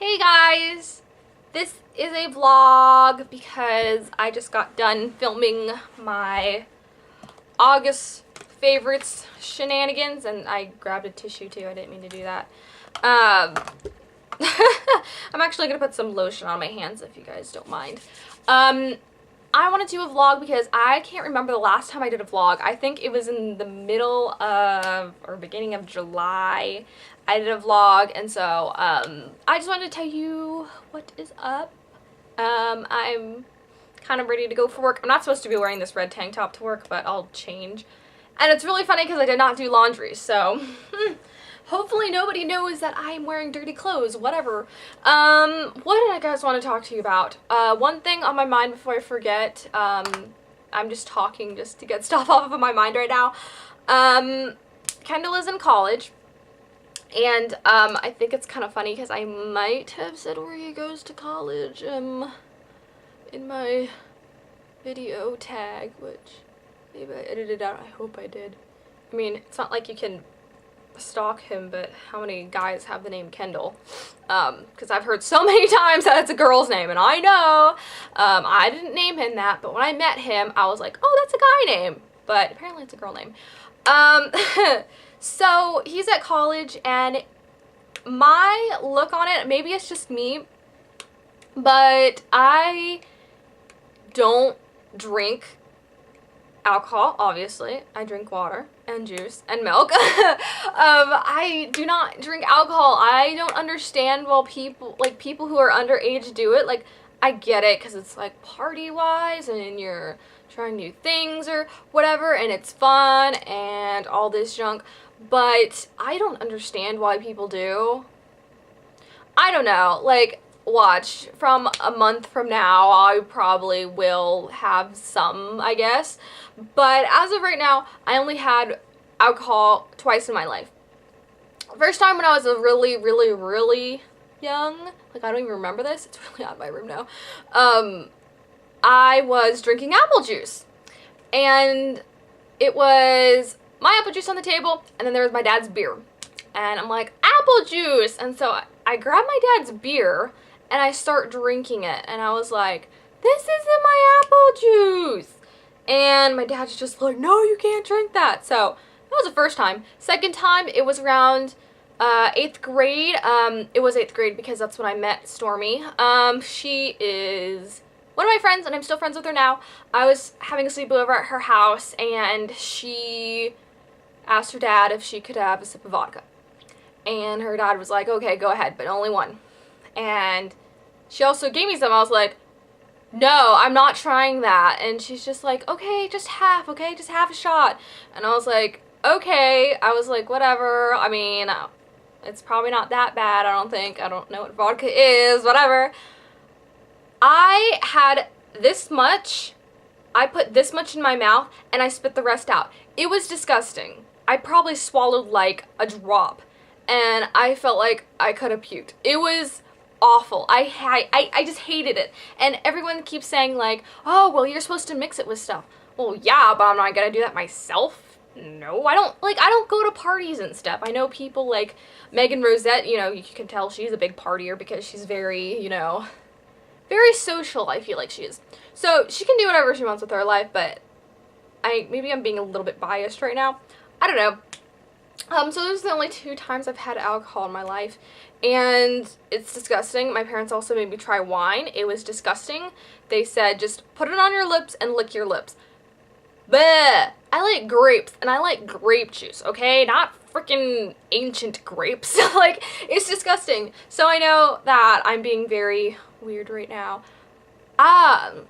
Hey guys! This is a vlog because I just got done filming my August favorites shenanigans, and I grabbed a tissue too. I didn't mean to do that. I'm actually gonna put some lotion on my hands if you guys don't mind. I want to do a vlog because I can't remember the last time I did a vlog. I think it was in the middle of or beginning of July. I did a vlog, and so I just wanted to tell you what is up. I'm kind of ready to go for work. I'm not supposed to be wearing this red tank top to work, but I'll change. And it's really funny because I did not do laundry, so hopefully nobody knows that I'm wearing dirty clothes, whatever. What did I guys want to talk to you about? One thing on my mind before I forget, I'm just talking just to get stuff off of my mind right now. Kendall is in college, and I think it's kind of funny because I might have said where he goes to college in my video tag, which maybe I edited out. I hope I did. I mean, it's not like you can stalk him, but how many guys have the name Kendall? Because I've heard so many times that it's a girl's name, and I know I didn't name him that, but when I met him I was like, oh, that's a guy name, but apparently it's a girl name. So he's at college, and my look on it, maybe it's just me, but I don't drink alcohol. Obviously I drink water and juice and milk. I do not drink alcohol. I don't understand why people who are underage do it. Like, I get it because it's like party wise and you're trying new things or whatever, and it's fun and all this junk, but I don't understand why people do. I don't know, like, watch, from a month from now I probably will have some, I guess, but as of right now I only had alcohol twice in my life. First time when I was a really young, like, I don't even remember this, it's really out of my room now. I was drinking apple juice, and it was my apple juice on the table, and then there was my dad's beer, and I'm like, apple juice, and so I grabbed my dad's beer and I start drinking it, and I was like, this isn't my apple juice, and my dad's just like, no, you can't drink that. So that was the first time. Second time, it was around 8th grade. It was 8th grade because that's when I met Stormy. She is one of my friends, and I'm still friends with her now. I was having a sleepover at her house, and she asked her dad if she could have a sip of vodka. And her dad was like, okay, go ahead, but only one. And she also gave me some. I was like, no, I'm not trying that. And she's just like, okay, just half, okay, just half a shot. And I was like, okay. I was like, whatever. I mean, it's probably not that bad, I don't think. I don't know what vodka is, whatever. I had this much, I put this much in my mouth, and I spit the rest out. It was disgusting. I probably swallowed like a drop, and I felt like I could have puked. It was awful. I just hated it. And everyone keeps saying like, oh, well, you're supposed to mix it with stuff. Well, yeah, but I'm not gonna do that myself. No, I don't go to parties and stuff. I know people like Megan Rosette, you know, you can tell she's a big partier because she's very, you know, very social, I feel like she is. So she can do whatever she wants with her life, but maybe I'm being a little bit biased right now. I don't know. So those are the only 2 times I've had alcohol in my life, and it's disgusting. My parents also made me try wine. It was disgusting. They said, just put it on your lips and lick your lips. Bleh! I like grapes, and I like grape juice, okay? Not freaking ancient grapes. Like, it's disgusting. So I know that I'm being very weird right now. I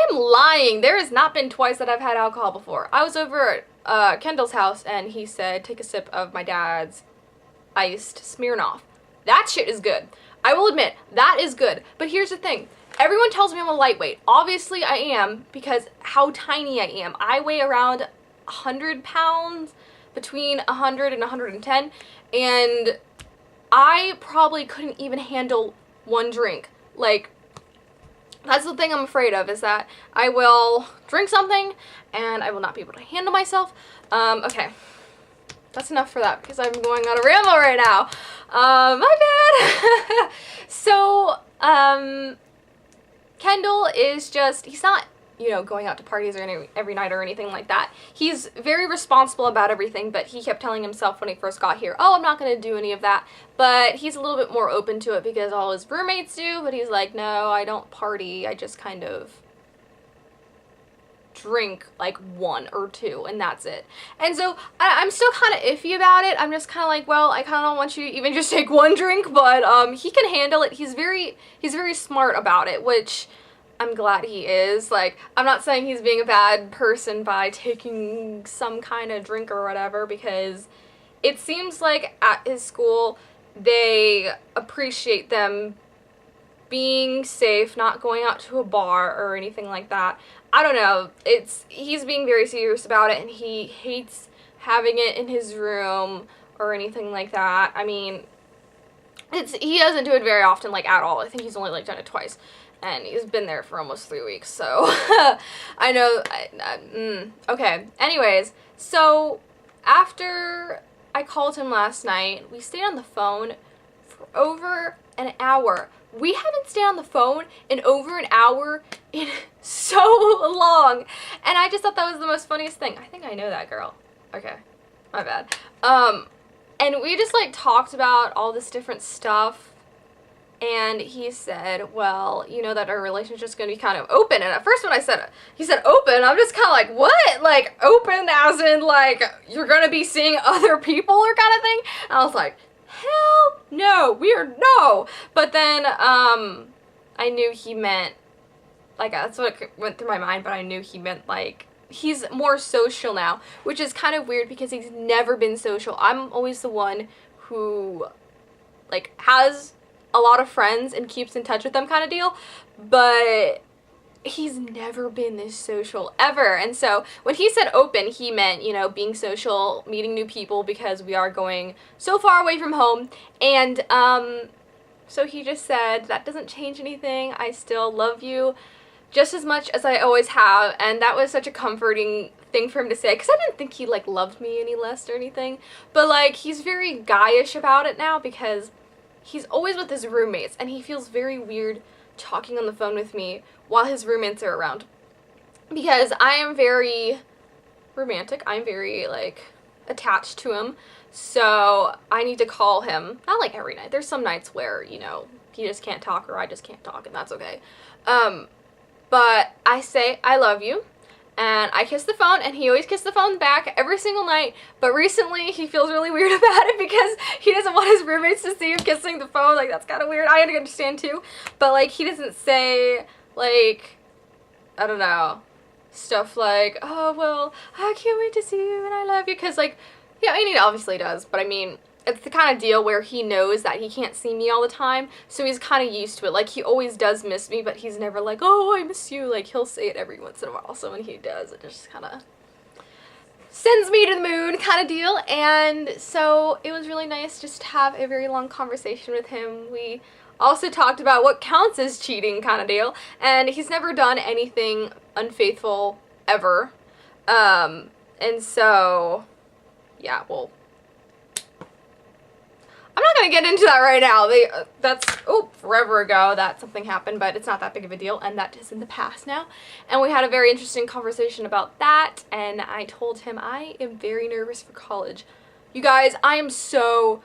am lying. There has not been twice that I've had alcohol before. I was over at Kendall's house, and he said, take a sip of my dad's iced Smirnoff. That shit is good. I will admit, that is good. But here's the thing. Everyone tells me I'm a lightweight. Obviously I am, because how tiny I am. I weigh around 100 pounds, between 100 and 110, and I probably couldn't even handle one drink. Like, that's the thing I'm afraid of, is that I will drink something and I will not be able to handle myself. Okay. That's enough for that because I'm going on a ramble right now. My bad. So, Kendall is just, he's not, you know, going out to parties or every night or anything like that. He's very responsible about everything, but he kept telling himself when he first got here, oh, I'm not going to do any of that. But he's a little bit more open to it because all his roommates do, but he's like, no, I don't party. I just kind of drink like 1 or 2 and that's it. And so I'm still kind of iffy about it. I'm just kind of like, well, I kind of don't want you to even just take 1 drink, but he can handle it. He's very smart about it, which I'm glad he is. Like, I'm not saying he's being a bad person by taking some kind of drink or whatever, because it seems like at his school they appreciate them being safe, not going out to a bar or anything like that. I don't know. He's being very serious about it, and he hates having it in his room or anything like that. I mean, he doesn't do it very often, like, at all. I think he's only, like, done it twice. And he's been there for almost 3 weeks, so I know. Okay. Anyways, so after I called him last night, we stayed on the phone for over an hour. We haven't stayed on the phone in over an hour in so long. And I just thought that was the most funniest thing. I think I know that girl. Okay. My bad. And we just, like, talked about all this different stuff. And he said, well, you know that our relationship's going to be kind of open. And at first when he said open, I'm just kind of like, what? Like, open as in, like, you're going to be seeing other people or kind of thing? And I was like, hell no, no. But then, I knew he meant, like, that's what went through my mind, but I knew he meant, like, he's more social now, which is kind of weird because he's never been social. I'm always the one who, like, has a lot of friends and keeps in touch with them kind of deal, but he's never been this social ever. And so when he said open, he meant, you know, being social, meeting new people, because we are going so far away from home. And so he just said, that doesn't change anything. I still love you just as much as I always have. And that was such a comforting thing for him to say, because I didn't think he, like, loved me any less or anything, but, like, he's very guyish about it now because he's always with his roommates, and he feels very weird talking on the phone with me while his roommates are around. Because I am very romantic. I'm very, like, attached to him. So I need to call him. Not, like, every night. There's some nights where, you know, he just can't talk or I just can't talk, and that's okay. But I say, I love you. And I kiss the phone, and he always kisses the phone back every single night. But recently, he feels really weird about it because he doesn't want his roommates to see him kissing the phone. Like, that's kind of weird. I understand, too. But, like, he doesn't say, like, I don't know, stuff like, oh, well, I can't wait to see you, and I love you. Because, like, yeah, I mean, he obviously does. But, I mean, it's the kind of deal where he knows that he can't see me all the time, so he's kind of used to it. Like, he always does miss me, but he's never like, oh, I miss you. Like, he'll say it every once in a while, so when he does, it just kind of sends me to the moon kind of deal. And so it was really nice just to have a very long conversation with him. We also talked about what counts as cheating kind of deal, and he's never done anything unfaithful ever. And so, yeah, well, I'm not going to get into that right now. That's forever ago that something happened, but it's not that big of a deal, and that is in the past now. And we had a very interesting conversation about that, and I told him I am very nervous for college. You guys, I am so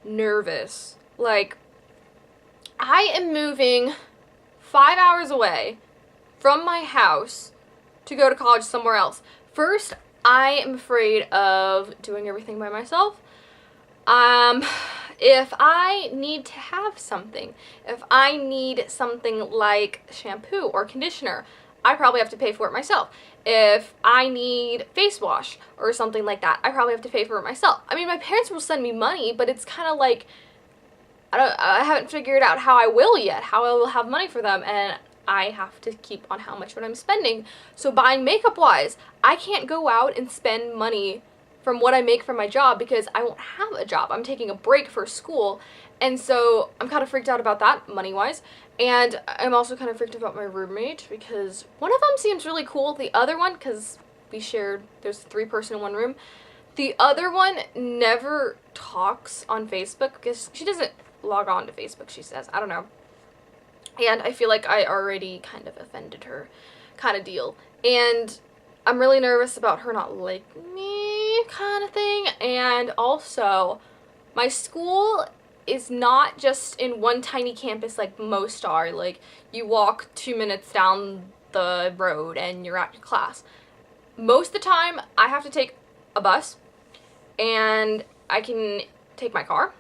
nervous. Like, I am moving 5 hours away from my house to go to college somewhere else. First, I am afraid of doing everything by myself. If I need to have something, if I need something like shampoo or conditioner, I probably have to pay for it myself. If I need face wash or something like that, I probably have to pay for it myself. I mean, my parents will send me money, but it's kind of like, I haven't figured out how I will yet, how I will have money for them, and I have to keep on how much what I'm spending. So buying makeup wise, I can't go out and spend money from what I make from my job because I won't have a job. I'm taking a break for school, and so I'm kind of freaked out about that money-wise. And I'm also kind of freaked about my roommate because one of them seems really cool. The other one, because we shared, there's a 3-person in one room, The other one never talks on Facebook because she doesn't log on to Facebook, she says. I don't know. And I feel like I already kind of offended her kind of deal. And I'm really nervous about her not liking me kind of thing. And also, my school is not just in one tiny campus like most are. Like, you walk 2 minutes down the road and you're at your class. Most of the time, I have to take a bus, and I can take my car,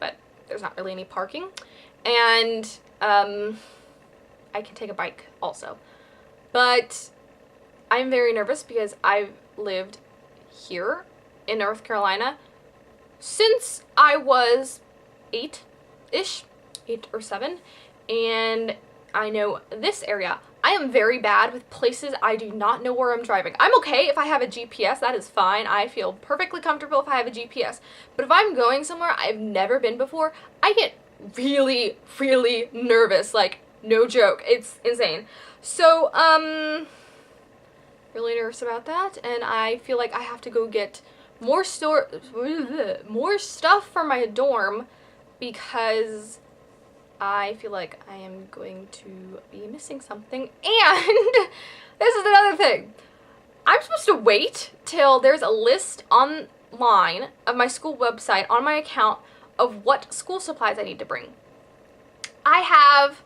but there's not really any parking. And I can take a bike also. But I'm very nervous because I've lived here in North Carolina since I was 8-ish, 8 or 7, and I know this area. I am very bad with places I do not know where I'm driving. I'm okay if I have a GPS, that is fine. I feel perfectly comfortable if I have a GPS. But if I'm going somewhere I've never been before, I get really, really nervous. Like, no joke. It's insane. So, really nervous about that, and I feel like I have to go get more stuff for my dorm because I feel like I am going to be missing something. And this is another thing. I'm supposed to wait till there's a list online of my school website on my account of what school supplies I need to bring. I have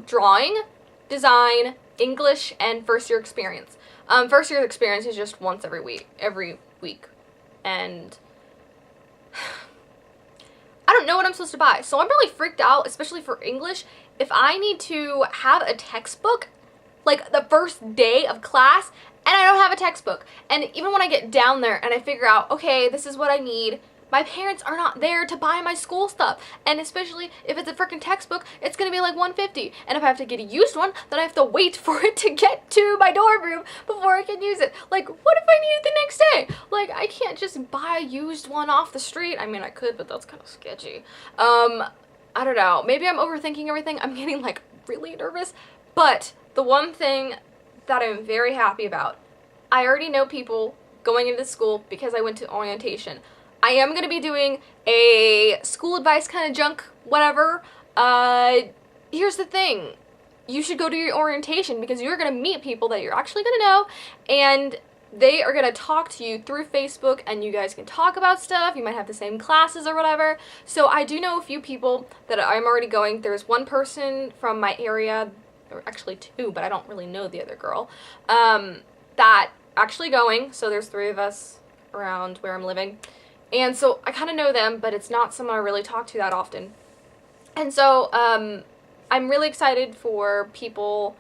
drawing, design, English, and first year experience. First year experience is just once every week. And I don't know what I'm supposed to buy. So I'm really freaked out, especially for English. If I need to have a textbook, like the first day of class, and I don't have a textbook. And even when I get down there and I figure out, okay, this is what I need, my parents are not there to buy my school stuff. And especially if it's a freaking textbook, it's gonna be like $150. And if I have to get a used one, then I have to wait for it to get to my dorm room before I can use it. Like, what if I need it the next day? Like, I can't just buy a used one off the street. I mean, I could, but that's kind of sketchy. I don't know. Maybe I'm overthinking everything. I'm getting, like, really nervous. But the one thing that I'm very happy about, I already know people going into school because I went to orientation. I am going to be doing a school advice kind of junk, whatever. Here's the thing. You should go to your orientation because you're going to meet people that you're actually going to know, and they are going to talk to you through Facebook, and you guys can talk about stuff. You might have the same classes or whatever. So I do know a few people that I'm already going. There's one person from my area, or actually 2, but I don't really know the other girl, that actually going. So there's 3 of us around where I'm living. And so I kind of know them, but it's not someone I really talk to that often. And so I'm really excited for people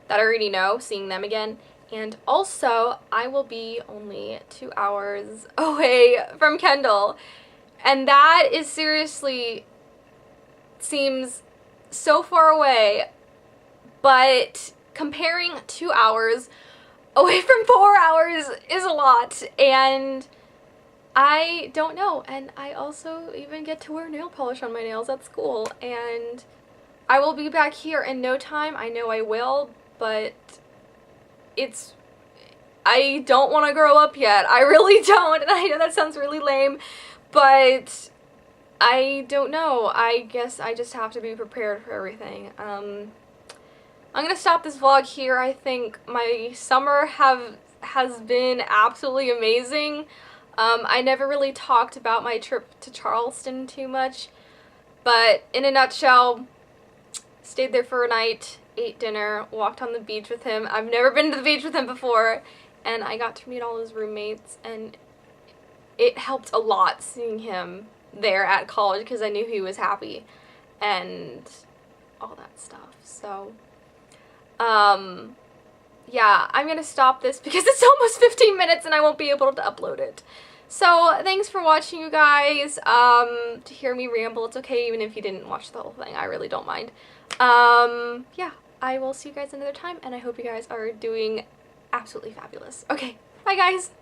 that I already know, seeing them again. And also, I will be only 2 hours away from Kendall. And that is seriously, seems so far away. But comparing 2 hours away from 4 hours is a lot. And I don't know, and I also even get to wear nail polish on my nails at school, and I will be back here in no time. I know I will, but I don't want to grow up yet. I really don't, and I know that sounds really lame, but I don't know. I guess I just have to be prepared for everything. I'm gonna stop this vlog here. I think my summer has been absolutely amazing. I never really talked about my trip to Charleston too much, but in a nutshell, stayed there for a night, ate dinner, walked on the beach with him. I've never been to the beach with him before, and I got to meet all his roommates, and it helped a lot seeing him there at college because I knew he was happy and all that stuff. So, yeah, I'm gonna stop this because it's almost 15 minutes and I won't be able to upload it. So, thanks for watching, you guys. To hear me ramble, it's okay even if you didn't watch the whole thing. I really don't mind. Yeah, I will see you guys another time, and I hope you guys are doing absolutely fabulous. Okay, bye guys!